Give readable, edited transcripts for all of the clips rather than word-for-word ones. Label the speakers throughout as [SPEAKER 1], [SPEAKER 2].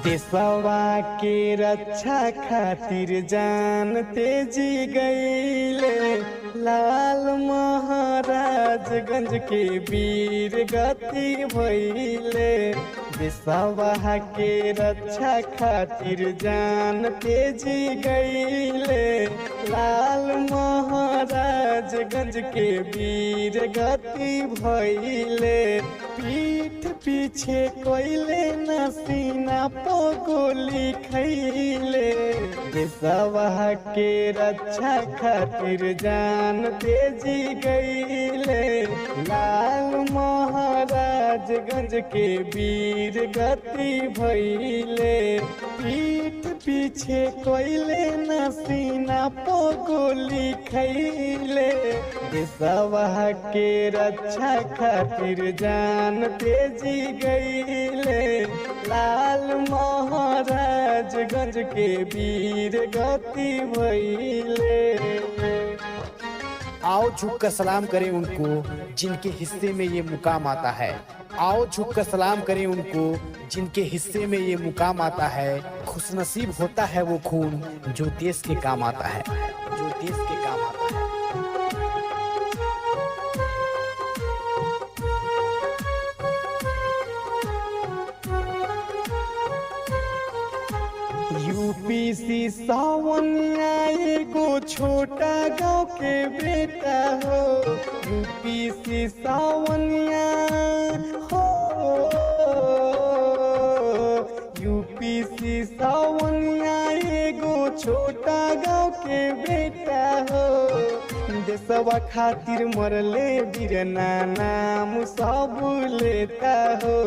[SPEAKER 1] देशवा के रक्षा खातिर जान तेजी गईले, लाल महाराजगंज के वीर गति भइले। देशवा के रक्षा खातिर जान तेजी गईले, लाल महाराजगंज के वीर गति भइले। पीठ पीछे कोइले न सीना पो गोली खैले, देशवा के रक्षा खातिर जान तेजी गईले, लाल महाराजगंज के वीर गति भइले। पीठ पीछे कोइले न सीना पो गोली खैले, देशवा के रक्षा खातिर जान तेजी गईले, लाल महाराजगंज के वीर गति भइले।
[SPEAKER 2] आओ झुककर सलाम करें उनको जिनके हिस्से में ये मुकाम आता है। आओ झुककर सलाम करें उनको जिनके हिस्से में ये मुकाम आता है। खुशनसीब होता है वो खून जो देश के काम आता है, जो देश के काम आता है।
[SPEAKER 1] यूपीसी सावनिया एगो छोटा गांव के बेटा हो, यूपीसी सावनिया हो, यूपीसी सावनिया एगो छोटा गांव के बेटा हो। देशवा खातिर मरले वीरना नाम सब लेता हो,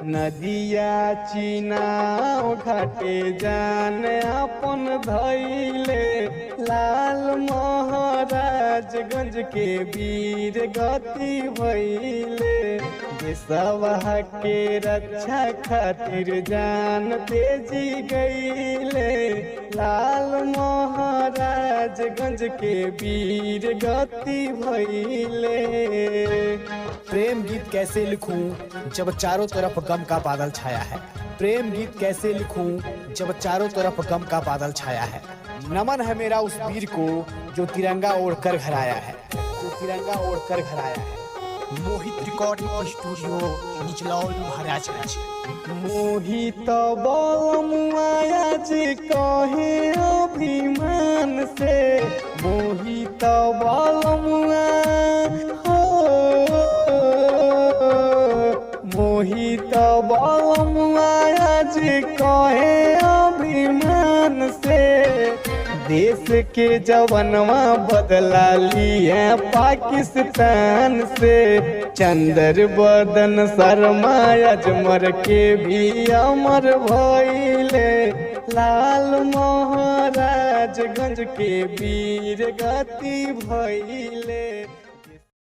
[SPEAKER 1] नदिया चिनाव घाटे जान अपन धैले, लाल महाराजगंज के वीर गति भइले। देशवा के रक्षा खातिर जान तेजी गईले, लाल महाराजगंज के वीर गति भइले।
[SPEAKER 2] प्रेम गीत कैसे लिखूं जब चारों तरफ गम का बादल छाया है। प्रेम गीत कैसे लिखूं जब चारों तरफ गम का बादल छाया है। नमन है मेरा उस वीर को जो तिरंगा ओढ़कर घर आया है, जो तिरंगा ओढ़कर घर आया है। मोहित रिकॉर्डिंग स्टूडियो निचलौल महाराजगंज।
[SPEAKER 1] मोहित बलमुआया जी कहे अभिमान से, मोहित बलमुआ हो, मोहित बलमुआया जी कहे अभिमान से। देश के जवानवा बदला लिया पाकिस्तान से, चंद्र बदन शर्मा अजमर के भी अमर भइले, लाल महाराजगंज के वीर गति भइले।